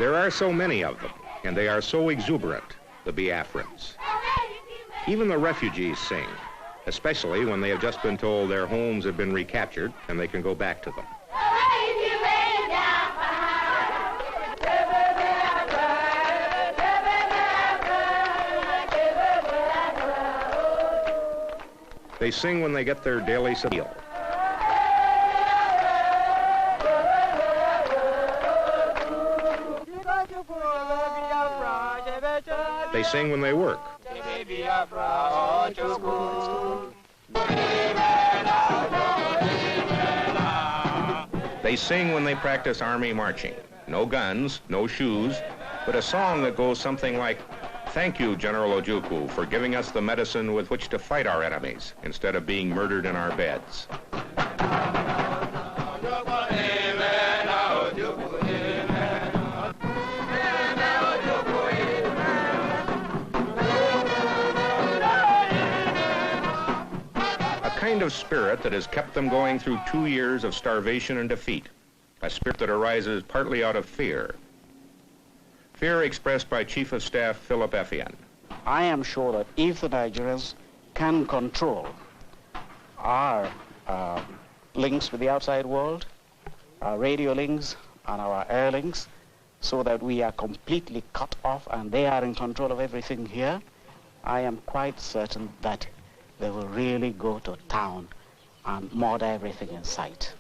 There are so many of them, and they are so exuberant, the Biafrans. Even the refugees sing, especially when they have just been told their homes have been recaptured and they can go back to them. They sing when they get their daily meal. They sing when they work. They sing when they practice army marching. No guns, no shoes, but a song that goes something like, "Thank you, General Ojukwu, for giving us the medicine with which to fight our enemies instead of being murdered in our beds." A kind of spirit that has kept them going through 2 years of starvation and defeat. A spirit that arises partly out of fear. Fear expressed by Chief of Staff Philip Effian. I am sure that if the Nigerians can control our links with the outside world, our radio links and our air links, so that we are completely cut off and they are in control of everything here, I am quite certain that they will really go to town and murder everything in sight.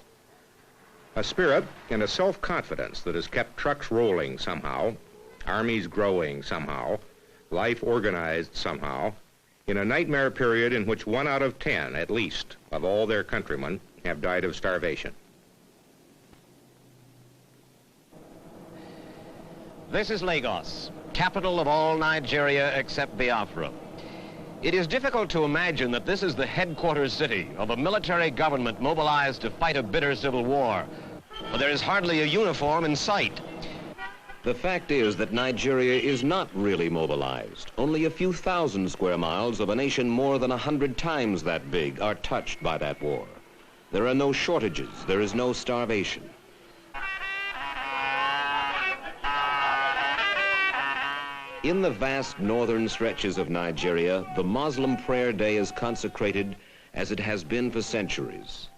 A spirit and a self-confidence that has kept trucks rolling somehow, armies growing somehow, life organized somehow, in a nightmare period in which 1 out of 10, at least, of all their countrymen have died of starvation. This is Lagos, capital of all Nigeria except Biafra. It is difficult to imagine that this is the headquarters city of a military government mobilized to fight a bitter civil war. But there is hardly a uniform in sight. The fact is that Nigeria is not really mobilized. Only a few thousand square miles of a nation more than 100 times that big are touched by that war. There are no shortages. There is no starvation. In the vast northern stretches of Nigeria, the Muslim prayer day is consecrated as it has been for centuries.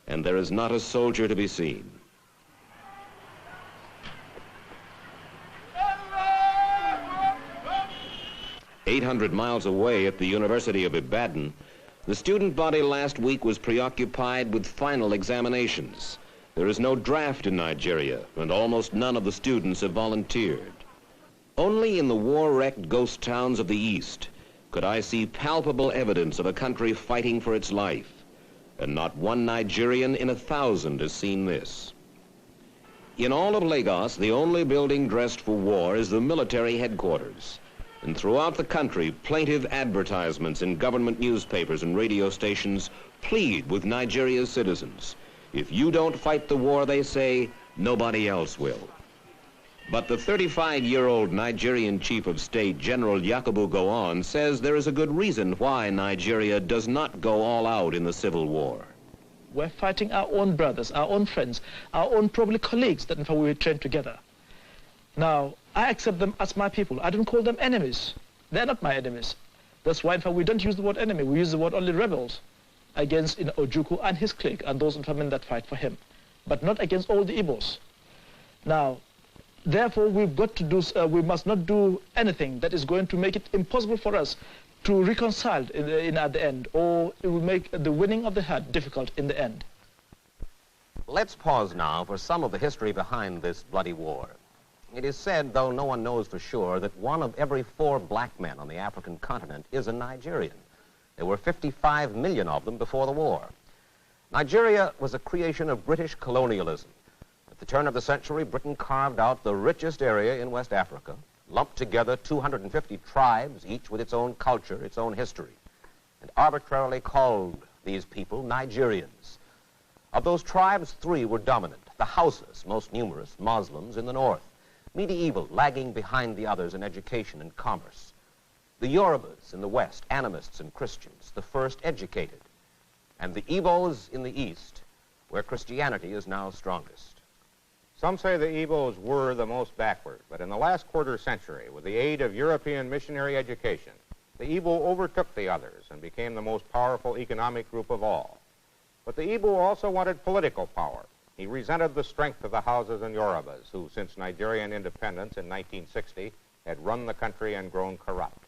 And there is not a soldier to be seen. "800 miles away at the University of Ibadan, the student body last week was preoccupied with final examinations. There is no draft in Nigeria, and almost none of the students have volunteered. Only in the war-wrecked ghost towns of the East could I see palpable evidence of a country fighting for its life, and not one Nigerian in 1,000 has seen this. In all of Lagos, the only building dressed for war is the military headquarters. And throughout the country, plaintive advertisements in government newspapers and radio stations plead with Nigeria's citizens. If you don't fight the war, they say, nobody else will. But the 35-year-old Nigerian Chief of State, General Yakubu Gowon, says there is a good reason why Nigeria does not go all out in the civil war. We're fighting our own brothers, our own friends, our own probably colleagues that in fact we were trained together. Now, I accept them as my people. I don't call them enemies. They're not my enemies. That's why in fact we don't use the word enemy. We use the word only rebels against Ojukwu and his clique and those in famine that fight for him, but not against all the Igbos. Now, therefore, we've got to do, we must not do anything that is going to make it impossible for us to reconcile at the end, or it will make the winning of the heart difficult in the end. Let's pause now for some of the history behind this bloody war. It is said, though no one knows for sure, that 1 of every 4 black men on the African continent is a Nigerian. There were 55 million of them before the war. Nigeria was a creation of British colonialism. At the turn of the century, Britain carved out the richest area in West Africa, lumped together 250 tribes, each with its own culture, its own history, and arbitrarily called these people Nigerians. Of those tribes, 3 were dominant: the Hausas, most numerous, Muslims in the north, medieval, lagging behind the others in education and commerce; the Yorubas in the west, animists and Christians, the first educated; and the Igbos in the east, where Christianity is now strongest. Some say the Igbos were the most backward, but in the last quarter century, with the aid of European missionary education, the Igbo overtook the others and became the most powerful economic group of all. But the Igbo also wanted political power. He resented the strength of the Hausas and Yorubas, who, since Nigerian independence in 1960, had run the country and grown corrupt.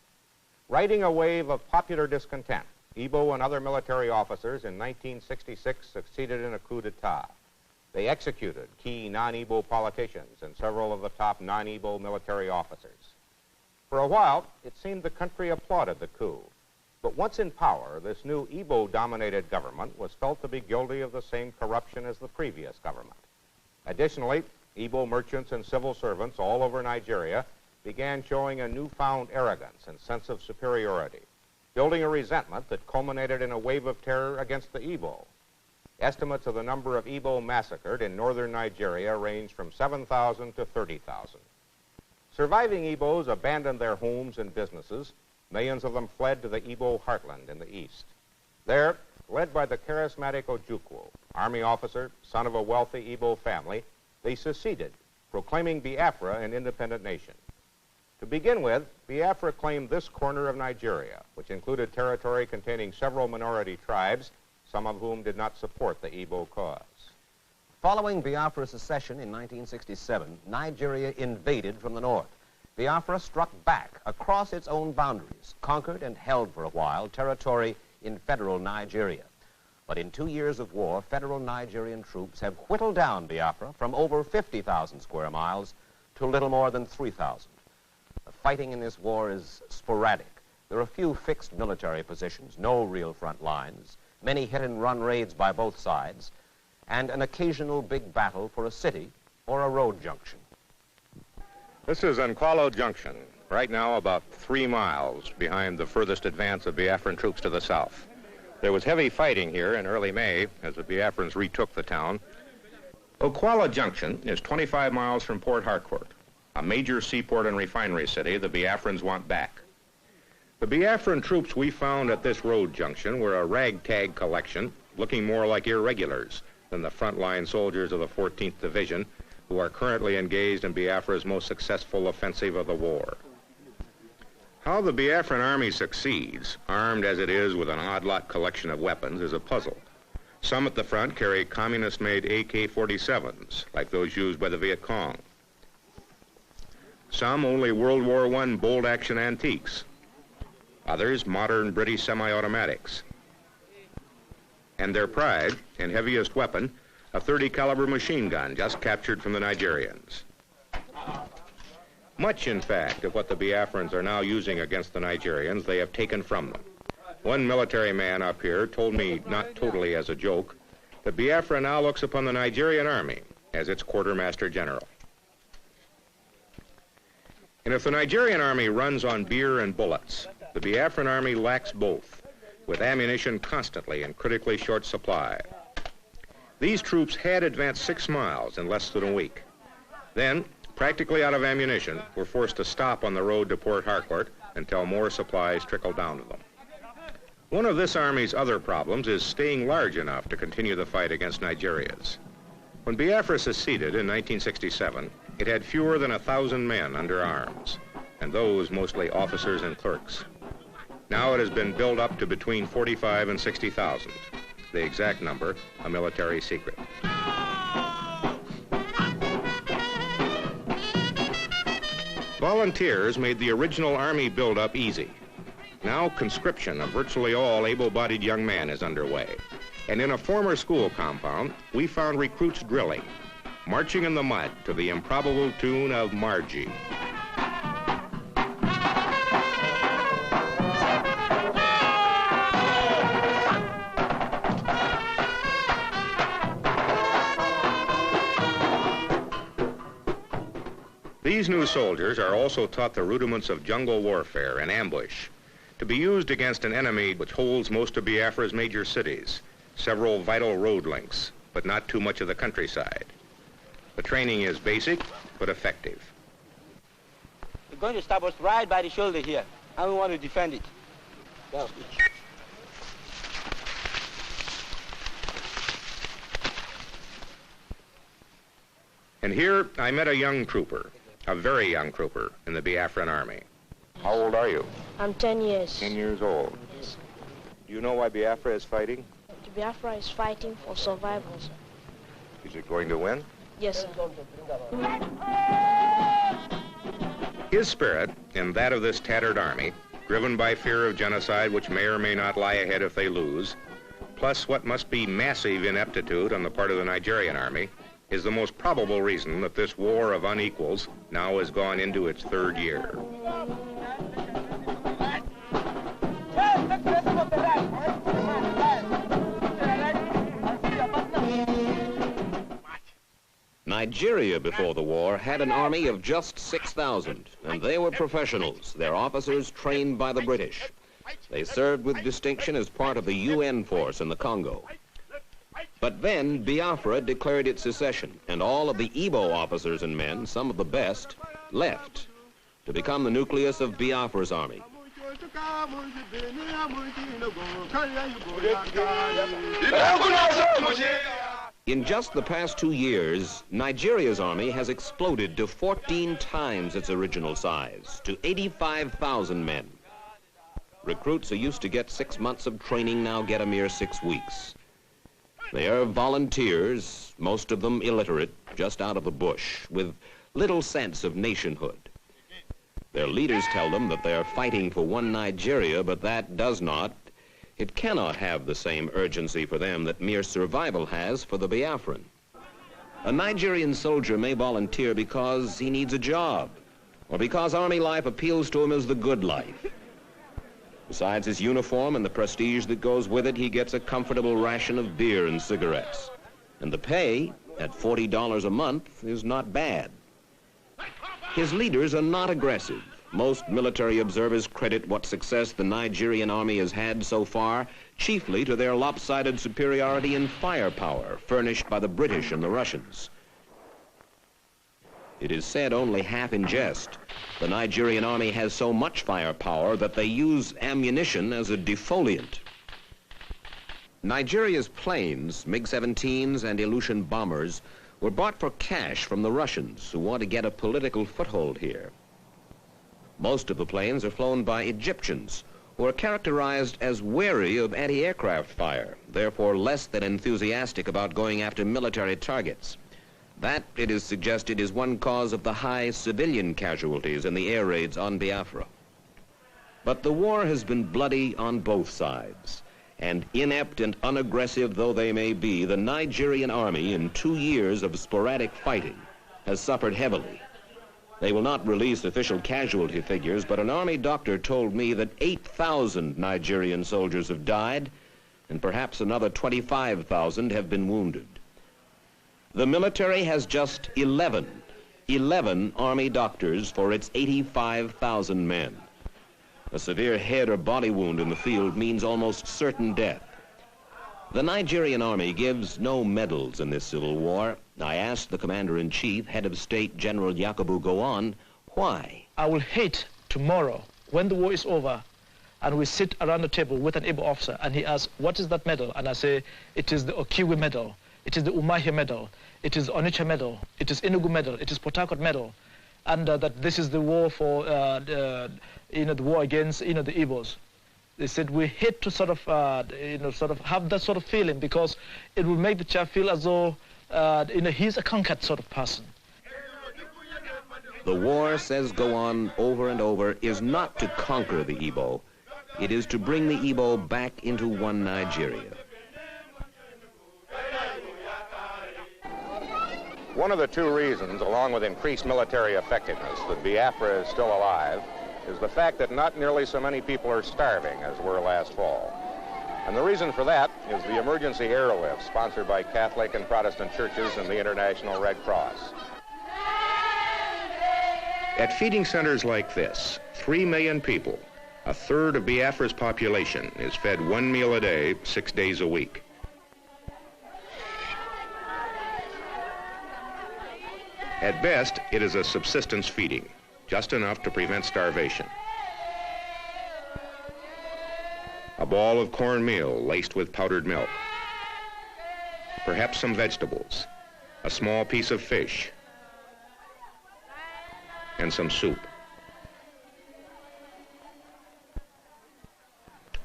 Riding a wave of popular discontent, Igbo and other military officers in 1966 succeeded in a coup d'etat. They executed key non-Igbo politicians and several of the top non-Igbo military officers. For a while, it seemed the country applauded the coup. But once in power, this new Igbo-dominated government was felt to be guilty of the same corruption as the previous government. Additionally, Igbo merchants and civil servants all over Nigeria began showing a newfound arrogance and sense of superiority, building a resentment that culminated in a wave of terror against the Igbo. Estimates of the number of Igbo massacred in northern Nigeria range from 7,000 to 30,000. Surviving Igbos abandoned their homes and businesses. Millions of them fled to the Igbo heartland in the east. There, led by the charismatic Ojukwu, army officer, son of a wealthy Igbo family, they seceded, proclaiming Biafra an independent nation. To begin with, Biafra claimed this corner of Nigeria, which included territory containing several minority tribes, some of whom did not support the Igbo cause. Following Biafra's secession in 1967, Nigeria invaded from the north. Biafra struck back across its own boundaries, conquered and held for a while territory in federal Nigeria. But in 2 years of war, federal Nigerian troops have whittled down Biafra from over 50,000 square miles to little more than 3,000. The fighting in this war is sporadic. There are few fixed military positions, no real front lines, many hit-and-run raids by both sides, and an occasional big battle for a city or a road junction. This is Nkwalo Junction, right now about 3 miles behind the furthest advance of Biafran troops to the south. There was heavy fighting here in early May as the Biafrans retook the town. Nkwalo Junction is 25 miles from Port Harcourt, a major seaport and refinery city the Biafrans want back. The Biafran troops we found at this road junction were a ragtag collection, looking more like irregulars than the frontline soldiers of the 14th Division, who are currently engaged in Biafra's most successful offensive of the war. How the Biafran army succeeds, armed as it is with an odd-lot collection of weapons, is a puzzle. Some at the front carry communist-made AK-47s, like those used by the Viet Cong. Some only World War I bolt-action antiques. Others modern British semi-automatics. And their pride and heaviest weapon, a .30 caliber machine gun just captured from the Nigerians. Much, in fact, of what the Biafrans are now using against the Nigerians, they have taken from them. One military man up here told me, not totally as a joke, that Biafra now looks upon the Nigerian army as its quartermaster general. And if the Nigerian army runs on beer and bullets, the Biafran army lacks both, with ammunition constantly in critically short supply. These troops had advanced 6 miles in less than a week. Then, practically out of ammunition, were forced to stop on the road to Port Harcourt until more supplies trickled down to them. One of this army's other problems is staying large enough to continue the fight against Nigerians. When Biafra seceded in 1967, it had fewer than 1,000 men under arms, and those mostly officers and clerks. Now it has been built up to between 45 and 60,000. The exact number, a military secret. Volunteers made the original army buildup easy. Now conscription of virtually all able-bodied young men is underway. And in a former school compound, we found recruits drilling, marching in the mud to the improbable tune of Margie. These new soldiers are also taught the rudiments of jungle warfare and ambush, to be used against an enemy which holds most of Biafra's major cities, several vital road links, but not too much of the countryside. The training is basic, but effective. They're going to stab us right by the shoulder here, and we want to defend it. Go. And here I met a young trooper, a very young trooper in the Biafran Army. How old are you? I'm 10 years. 10 years old. Yes. Do you know why Biafra is fighting? The Biafra is fighting for survival, sir. Is it going to win? Yes, sir. His spirit and that of this tattered army, driven by fear of genocide which may or may not lie ahead if they lose, plus what must be massive ineptitude on the part of the Nigerian army, is the most probable reason that this war of unequals now has gone into its third year. Nigeria before the war had an army of just 6,000, and they were professionals, their officers trained by the British. They served with distinction as part of the UN force in the Congo. But then Biafra declared its secession, and all of the Igbo officers and men, some of the best, left to become the nucleus of Biafra's army. In just the past 2 years, Nigeria's army has exploded to 14 times its original size, to 85,000 men. Recruits who used to get 6 months of training now get a mere 6 weeks. They are volunteers, most of them illiterate, just out of the bush, with little sense of nationhood. Their leaders tell them that they are fighting for one Nigeria, but that does not, it cannot have the same urgency for them that mere survival has for the Biafran. A Nigerian soldier may volunteer because he needs a job, or because army life appeals to him as the good life. Besides his uniform and the prestige that goes with it, he gets a comfortable ration of beer and cigarettes. And the pay, at $40 a month, is not bad. His leaders are not aggressive. Most military observers credit what success the Nigerian army has had so far chiefly to their lopsided superiority in firepower furnished by the British and the Russians. It is said only half in jest. The Nigerian army has so much firepower that they use ammunition as a defoliant. Nigeria's planes, MiG-17s and Ilyushin bombers, were bought for cash from the Russians who want to get a political foothold here. Most of the planes are flown by Egyptians, who are characterized as wary of anti-aircraft fire, therefore less than enthusiastic about going after military targets. That, it is suggested, is one cause of the high civilian casualties in the air raids on Biafra. But the war has been bloody on both sides, and inept and unaggressive though they may be, the Nigerian army, in 2 years of sporadic fighting, has suffered heavily. They will not release official casualty figures, but an army doctor told me that 8,000 Nigerian soldiers have died, and perhaps another 25,000 have been wounded. The military has just 11 army doctors for its 85,000 men. A severe head or body wound in the field means almost certain death. The Nigerian army gives no medals in this civil war. I asked the commander-in-chief, head of state, General Yakubu Gowon, why? I will hate tomorrow, when the war is over, and we sit around the table with an Igbo officer, and he asks, what is that medal? And I say, it is the Okiwe medal, it is the Umahia medal, it is Onitsha medal, it is Enugu medal, it is Port Harcourt medal, and that this is the war for, the war against, the Igbos. They said we hate to sort of have that sort of feeling because it will make the child feel as though, he's a conquered sort of person. The war, says Gowon over and over, is not to conquer the Igbo. It is to bring the Igbo back into one Nigeria. One of the two reasons, along with increased military effectiveness, that Biafra is still alive is the fact that not nearly so many people are starving as were last fall. And the reason for that is the emergency airlift sponsored by Catholic and Protestant churches and the International Red Cross. At feeding centers like this, 3 million people, a third of Biafra's population, is fed 1 meal a day, 6 days a week. At best, it is a subsistence feeding, just enough to prevent starvation. A ball of cornmeal laced with powdered milk. Perhaps some vegetables, a small piece of fish, and some soup.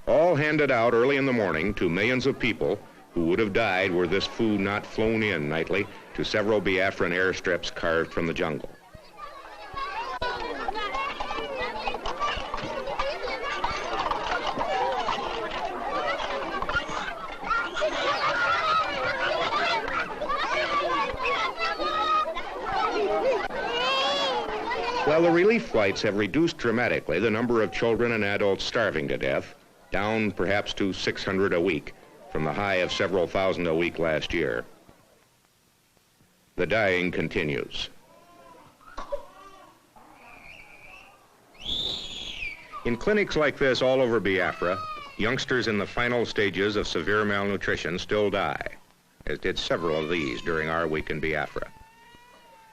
All handed out early in the morning to millions of people who would have died were this food not flown in nightly to several Biafran airstrips carved from the jungle. While the relief flights have reduced dramatically the number of children and adults starving to death, down perhaps to 600 a week from the high of several thousand a week last year, the dying continues. In clinics like this all over Biafra, youngsters in the final stages of severe malnutrition still die, as did several of these during our week in Biafra.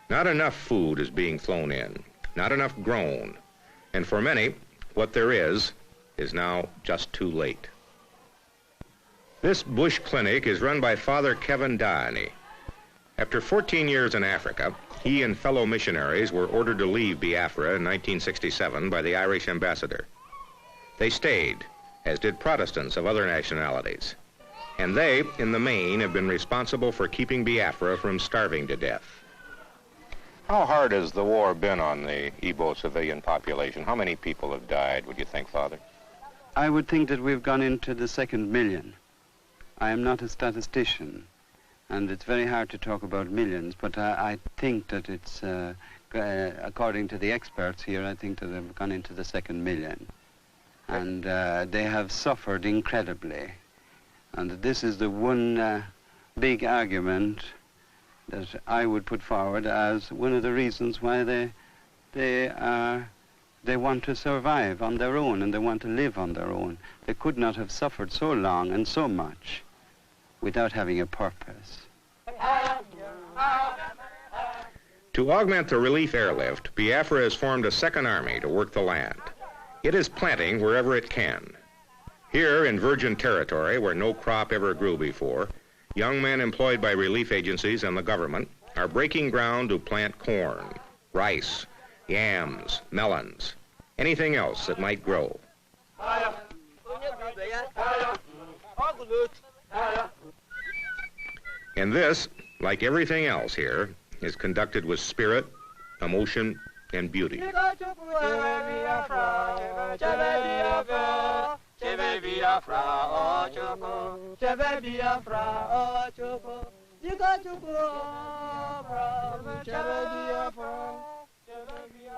Not enough food is being flown in, not enough grown, and for many, what there is now just too late. This bush clinic is run by Father Kevin Downey. After 14 years in Africa, he and fellow missionaries were ordered to leave Biafra in 1967 by the Irish ambassador. They stayed, as did Protestants of other nationalities, and they, in the main, have been responsible for keeping Biafra from starving to death. How hard has the war been on the Igbo civilian population? How many people have died, would you think, Father? I would think that we've gone into the 2nd million. I am not a statistician, and it's very hard to talk about millions, but I think that it's, according to the experts here, I think that they've gone into the 2nd million. And they have suffered incredibly. And this is the one big argument that I would put forward as one of the reasons why they want to survive on their own and they want to live on their own. They could not have suffered so long and so much without having a purpose. To augment the relief airlift, Biafra has formed a 2nd army to work the land. It is planting wherever it can. Here in virgin territory, where no crop ever grew before, young men employed by relief agencies and the government are breaking ground to plant corn, rice, yams, melons, anything else that might grow. And this, like everything else here, is conducted with spirit, emotion, and beauty.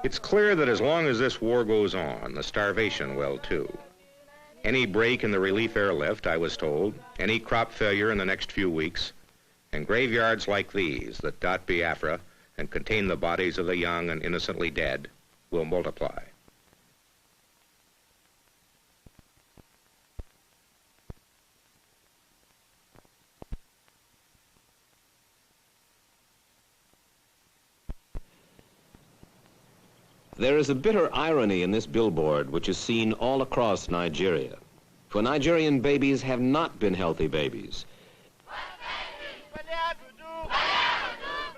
It's clear that as long as this war goes on, the starvation will too. Any break in the relief airlift, I was told, any crop failure in the next few weeks, and graveyards like these that dot Biafra and contain the bodies of the young and innocently dead will multiply. There is a bitter irony in this billboard which is seen all across Nigeria. For Nigerian babies have not been healthy babies.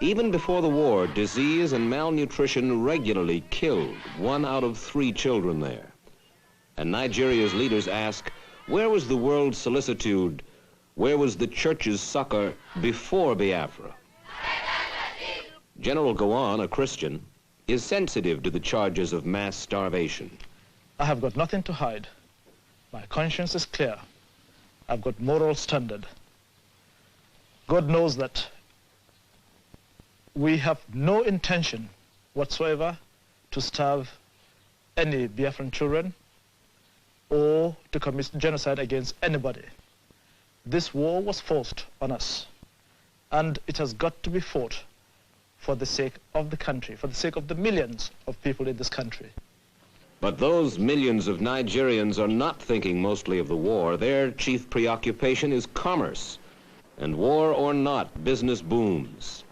Even before the war, disease and malnutrition regularly killed 1 out of 3 children there. And Nigeria's leaders ask, where was the world's solicitude, where was the church's succor before Biafra? General Gowon, a Christian, is sensitive to the charges of mass starvation. I have got nothing to hide. My conscience is clear. I've got moral standard. God knows that we have no intention whatsoever to starve any Biafran children or to commit genocide against anybody. This war was forced on us, and it has got to be fought for the sake of the country, for the sake of the millions of people in this country. But those millions of Nigerians are not thinking mostly of the war. Their chief preoccupation is commerce. And war or not, business booms.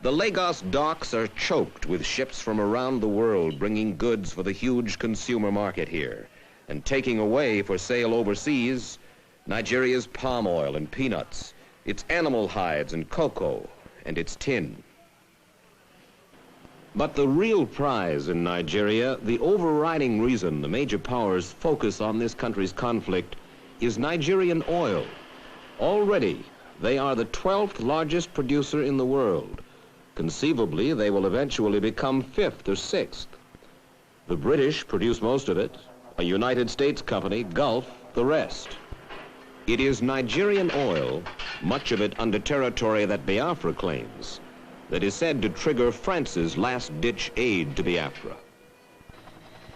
The Lagos docks are choked with ships from around the world bringing goods for the huge consumer market here and taking away for sale overseas Nigeria's palm oil and peanuts, its animal hides and cocoa, and its tin. But the real prize in Nigeria, the overriding reason the major powers focus on this country's conflict, is Nigerian oil. Already, they are the 12th largest producer in the world. Conceivably, they will eventually become 5th or 6th. The British produce most of it, a United States company, Gulf, the rest. It is Nigerian oil, much of it under territory that Biafra claims, that is said to trigger France's last-ditch aid to Biafra.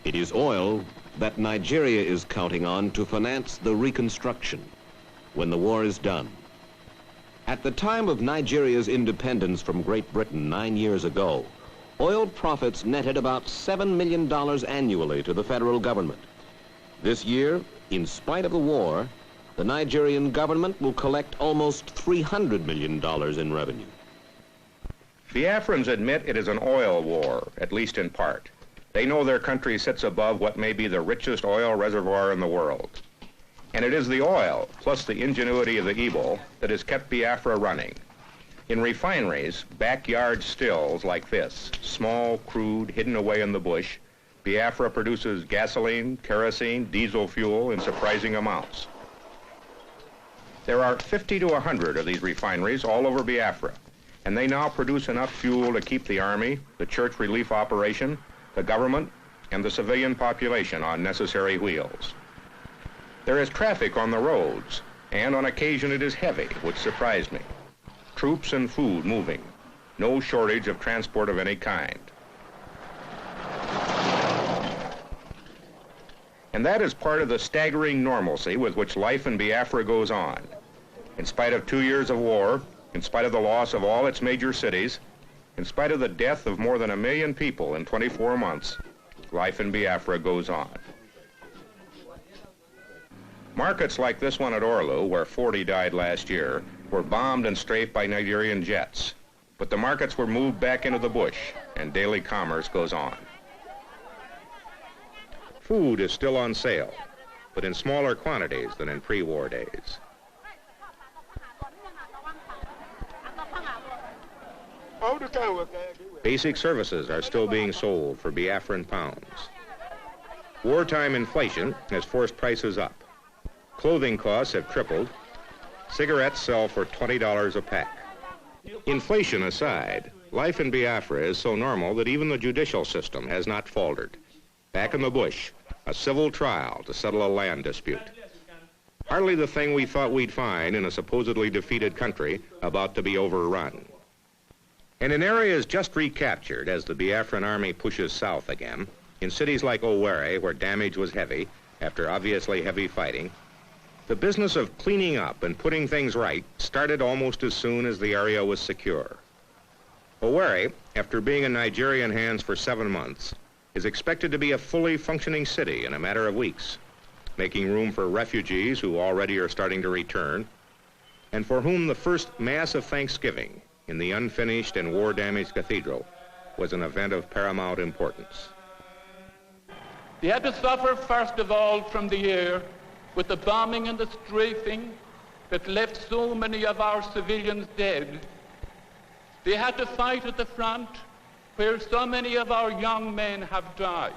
It is oil that Nigeria is counting on to finance the reconstruction when the war is done. At the time of Nigeria's independence from Great Britain 9 years ago, oil profits netted about $7 million annually to the federal government. This year, in spite of the war, the Nigerian government will collect almost $300 million in revenue. Biafrans admit it is an oil war, at least in part. They know their country sits above what may be the richest oil reservoir in the world. And it is the oil, plus the ingenuity of the Igbo, that has kept Biafra running. In refineries, backyard stills like this, small, crude, hidden away in the bush, Biafra produces gasoline, kerosene, diesel fuel in surprising amounts. There are 50 to 100 of these refineries all over Biafra, and they now produce enough fuel to keep the army, the church relief operation, the government, and the civilian population on necessary wheels. There is traffic on the roads, and on occasion it is heavy, which surprised me. Troops and food moving, no shortage of transport of any kind. And that is part of the staggering normalcy with which life in Biafra goes on. In spite of 2 years of war, in spite of the loss of all its major cities, in spite of the death of more than 1 million people in 24 months, life in Biafra goes on. Markets like this one at Orlu, where 40 died last year, were bombed and strafed by Nigerian jets. But the markets were moved back into the bush, and daily commerce goes on. Food is still on sale, but in smaller quantities than in pre-war days. Basic services are still being sold for Biafran pounds. Wartime inflation has forced prices up. Clothing costs have tripled. Cigarettes sell for $20 a pack. Inflation aside, life in Biafra is so normal that even the judicial system has not faltered. Back in the bush, a civil trial to settle a land dispute. Hardly the thing we thought we'd find in a supposedly defeated country about to be overrun. And in areas just recaptured as the Biafran army pushes south again, in cities like Owerri, where damage was heavy, after obviously heavy fighting, the business of cleaning up and putting things right started almost as soon as the area was secure. Owerri, after being in Nigerian hands for 7 months, is expected to be a fully functioning city in a matter of weeks, making room for refugees who already are starting to return, and for whom the first Mass of Thanksgiving in the unfinished and war-damaged cathedral was an event of paramount importance. They had to suffer first of all from the air with the bombing and the strafing that left so many of our civilians dead. They had to fight at the front where so many of our young men have died.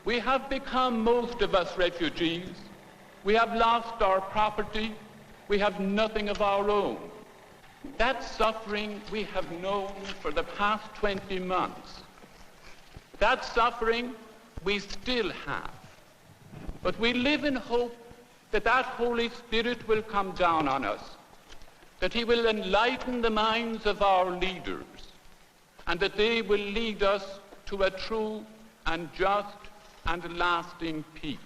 We have become, most of us, refugees. We have lost our property. We have nothing of our own. That suffering we have known for the past 20 months. That suffering we still have. But we live in hope that that Holy Spirit will come down on us, that he will enlighten the minds of our leaders, and that they will lead us to a true and just and lasting peace.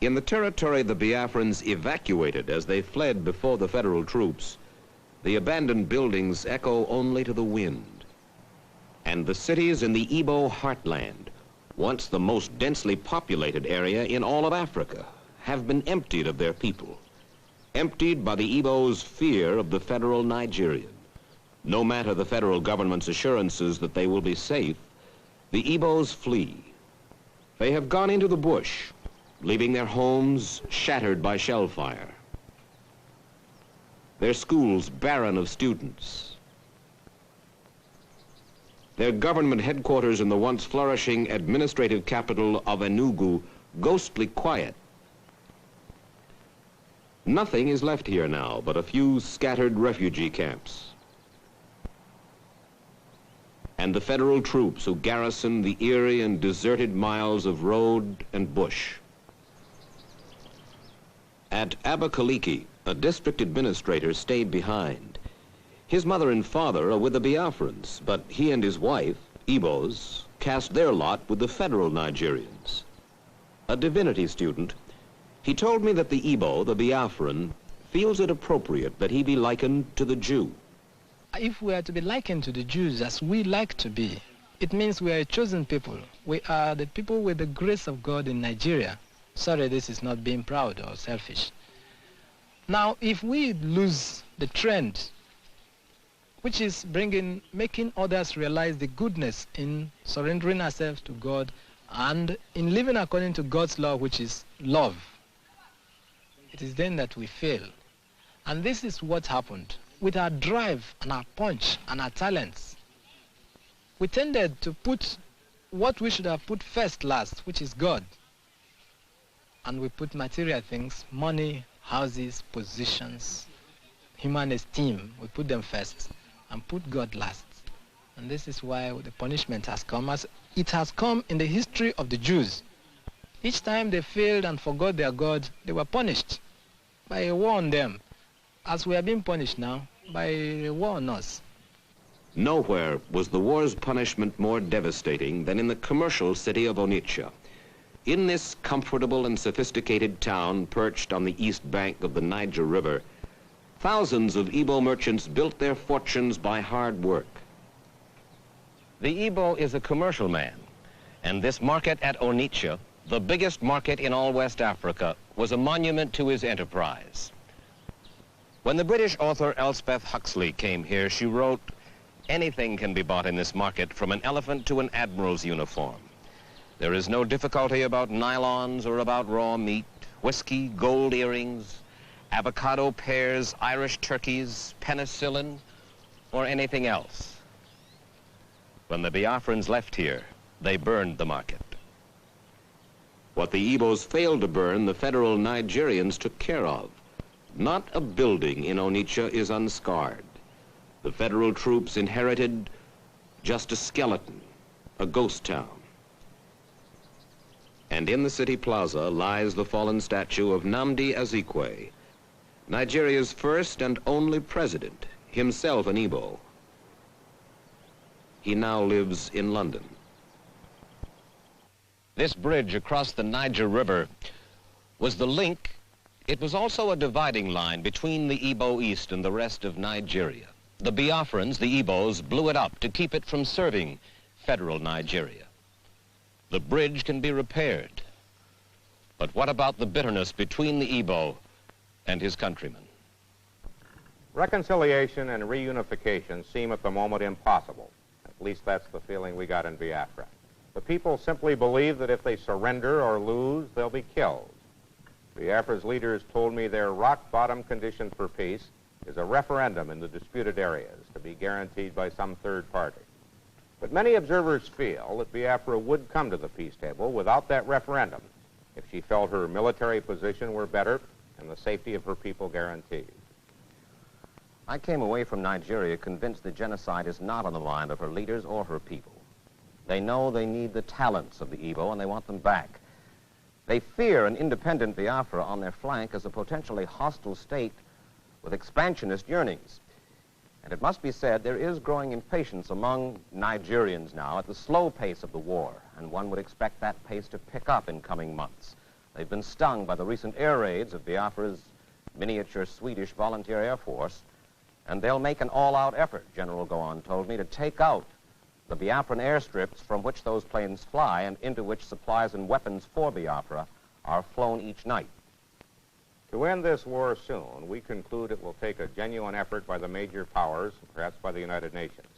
In the territory the Biafrans evacuated as they fled before the federal troops, the abandoned buildings echo only to the wind. And the cities in the Igbo heartland, once the most densely populated area in all of Africa, have been emptied of their people. Emptied by the Igbo's fear of the federal Nigerian. No matter the federal government's assurances that they will be safe, the Igbos flee. They have gone into the bush, leaving their homes shattered by shell fire, their schools barren of students, their government headquarters in the once flourishing administrative capital of Enugu ghostly quiet. Nothing is left here now but a few scattered refugee camps and the federal troops who garrison the eerie and deserted miles of road and bush. At Abakaliki, a district administrator stayed behind. His mother and father are with the Biafrans, but he and his wife, Igbos, cast their lot with the federal Nigerians. A divinity student, he told me that the Igbo, the Biafran, feels it appropriate that he be likened to the Jew. If we are to be likened to the Jews as we like to be, it means we are a chosen people. We are the people with the grace of God in Nigeria. Sorry, this is not being proud or selfish. Now, if we lose the trend, which is making others realize the goodness in surrendering ourselves to God and in living according to God's law, which is love, it is then that we fail. And this is what happened. With our drive and our punch and our talents, we tended to put what we should have put first last, which is God. And we put material things, money, houses, positions, human esteem, we put them first and put God last. And this is why the punishment has come, as it has come in the history of the Jews. Each time they failed and forgot their God, they were punished by a war on them, as we are being punished now by a war on us. Nowhere was the war's punishment more devastating than in the commercial city of Onitsha. In this comfortable and sophisticated town perched on the east bank of the Niger River, thousands of Igbo merchants built their fortunes by hard work. The Igbo is a commercial man, and this market at Onitsha, the biggest market in all West Africa, was a monument to his enterprise. When the British author Elspeth Huxley came here, she wrote, "Anything can be bought in this market, from an elephant to an admiral's uniform. There is no difficulty about nylons or about raw meat, whiskey, gold earrings, avocado pears, Irish turkeys, penicillin, or anything else." When the Biafrans left here, they burned the market. What the Igbos failed to burn, the federal Nigerians took care of. Not a building in Onitsha is unscarred. The federal troops inherited just a skeleton, a ghost town. And in the city plaza lies the fallen statue of Nnamdi Azikiwe, Nigeria's first and only president, himself an Igbo. He now lives in London. This bridge across the Niger River was the link. It was also a dividing line between the Igbo East and the rest of Nigeria. The Biafrans, the Igbos, blew it up to keep it from serving federal Nigeria. The bridge can be repaired. But what about the bitterness between the Igbo and his countrymen? Reconciliation and reunification seem at the moment impossible. At least that's the feeling we got in Biafra. The people simply believe that if they surrender or lose, they'll be killed. Biafra's leaders told me their rock-bottom condition for peace is a referendum in the disputed areas to be guaranteed by some third party. But many observers feel that Biafra would come to the peace table without that referendum if she felt her military position were better and the safety of her people guaranteed. I came away from Nigeria convinced that genocide is not on the mind of her leaders or her people. They know they need the talents of the Igbo and they want them back. They fear an independent Biafra on their flank as a potentially hostile state with expansionist yearnings. And it must be said, there is growing impatience among Nigerians now at the slow pace of the war, and one would expect that pace to pick up in coming months. They've been stung by the recent air raids of Biafra's miniature Swedish volunteer air force, and they'll make an all-out effort, General Gowan told me, to take out the Biafran airstrips from which those planes fly and into which supplies and weapons for Biafra are flown each night. To end this war soon, we conclude it will take a genuine effort by the major powers, perhaps by the United Nations.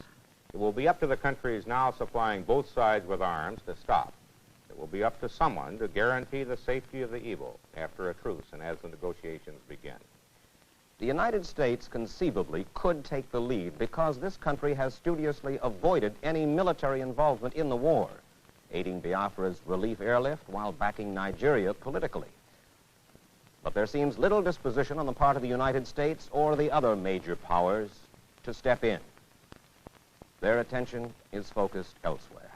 It will be up to the countries now supplying both sides with arms to stop. It will be up to someone to guarantee the safety of the evil after a truce and as the negotiations begin. The United States conceivably could take the lead because this country has studiously avoided any military involvement in the war, aiding Biafra's relief airlift while backing Nigeria politically. But there seems little disposition on the part of the United States or the other major powers to step in. Their attention is focused elsewhere.